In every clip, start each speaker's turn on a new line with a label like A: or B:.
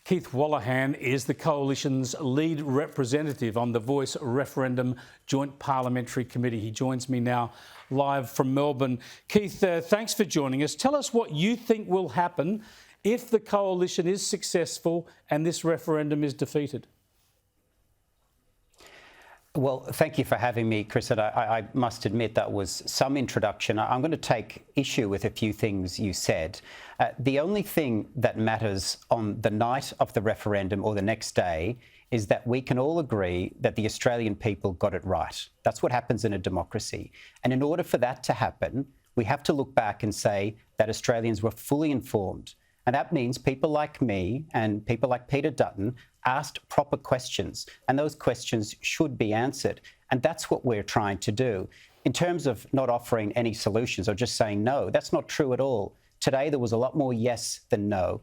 A: Keith Wolahan is the Coalition's lead representative on the Voice Referendum Joint Parliamentary Committee. He joins me now live from Melbourne. Keith, thanks for joining us. Tell us what you think will happen if the Coalition is successful and this referendum is defeated.
B: Well, thank you for having me, Chris. And I must admit that was some introduction. I'm going to take issue with a few things you said. The only thing that matters on the night of the referendum or the next day is that we can all agree that the Australian people got it right. That's what happens in a democracy. And in order for that to happen, we have to look back and say that Australians were fully informed. And that means people like me and people like Peter Dutton asked proper questions, and those questions should be answered. And that's what we're trying to do. In terms of not offering any solutions or just saying no, that's not true at all. Today, there was a lot more yes than no.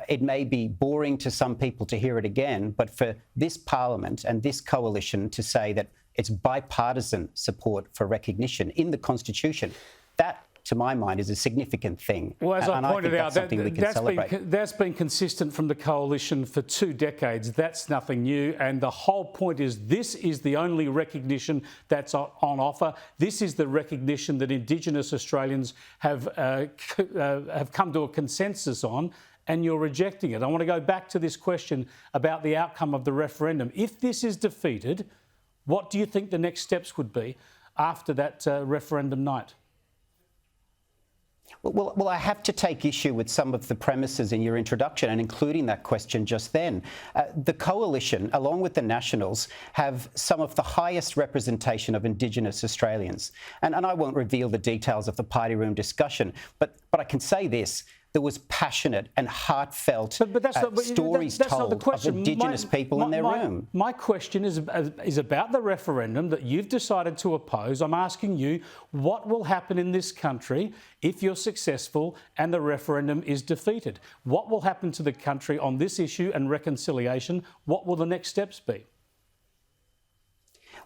B: It may be boring to some people to hear it again, but for this Parliament and this Coalition to say that it's bipartisan support for recognition in the Constitution, that, to my mind, is a significant thing.
A: Well, as I pointed out, that's been consistent from the Coalition for 2 decades. That's nothing new. And the whole point is this is the only recognition that's on offer. This is the recognition that Indigenous Australians have come to a consensus on, and you're rejecting it. I want to go back to this question about the outcome of the referendum. If this is defeated, what do you think the next steps would be after that referendum night?
B: Well, I have to take issue with some of the premises in your introduction and including that question just then. The Coalition, along with the Nationals, have some of the highest representation of Indigenous Australians. And I won't reveal the details of the party room discussion, but I can say this. There was passionate and heartfelt stories told of Indigenous people in their room.
A: My question is about the referendum that you've decided to oppose. I'm asking you, what will happen in this country if you're successful and the referendum is defeated? What will happen to the country on this issue and reconciliation? What will the next steps be?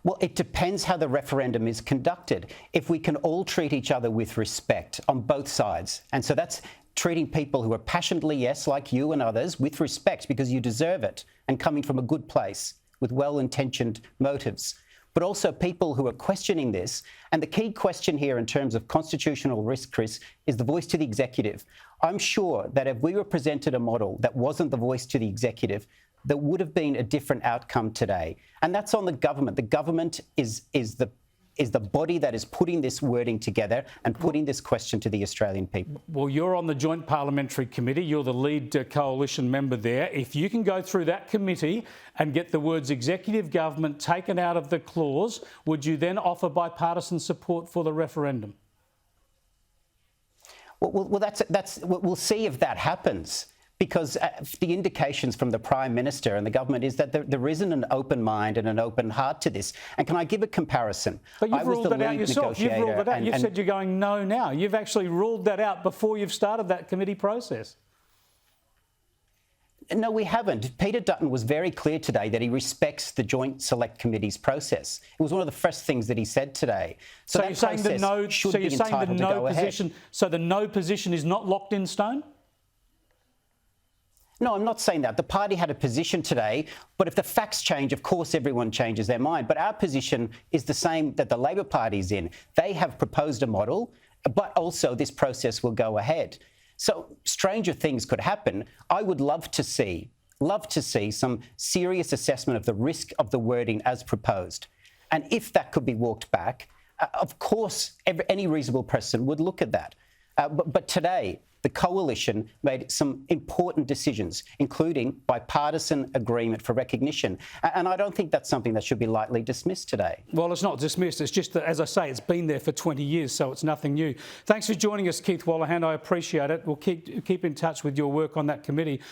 B: Well, it depends how the referendum is conducted. If we can all treat each other with respect on both sides, and so that's treating people who are passionately yes, like you and others, with respect because you deserve it and coming from a good place with well-intentioned motives, but also people who are questioning this. And the key question here in terms of constitutional risk, Chris, is the voice to the executive. I'm sure that if we were presented a model that wasn't the voice to the executive, there would have been a different outcome today. And that's on the government. The government is the body that is putting this wording together and putting this question to the Australian people.
A: Well, you're on the Joint Parliamentary Committee. You're the lead Coalition member there. If you can go through that committee and get the words executive government taken out of the clause, would you then offer bipartisan support for the referendum?
B: Well, we'll see if that happens. Because the indications from the Prime Minister and the government is that there isn't an open mind and an open heart to this. And can I give a comparison?
A: But you've ruled that out yourself. You've ruled it out. You've said you're going no now. You've actually ruled that out before you've started that committee process.
B: No, we haven't. Peter Dutton was very clear today that he respects the Joint Select Committee's process. It was one of the first things that he said today. So you're saying the no, so you're saying the no position. So the no position is not locked in stone? No, I'm not saying that. The party had a position today, but if the facts change, of course, everyone changes their mind. But our position is the same that the Labor Party's in. They have proposed a model, but also this process will go ahead. So stranger things could happen. I would love to see some serious assessment of the risk of the wording as proposed. And if that could be walked back, of course, any reasonable person would look at that. But today, the Coalition made some important decisions, including bipartisan agreement for recognition. And I don't think that's something that should be lightly dismissed today.
A: Well, it's not dismissed. It's just that, as I say, it's been there for 20 years, so it's nothing new. Thanks for joining us, Keith Wolahan. I appreciate it. We'll keep in touch with your work on that committee.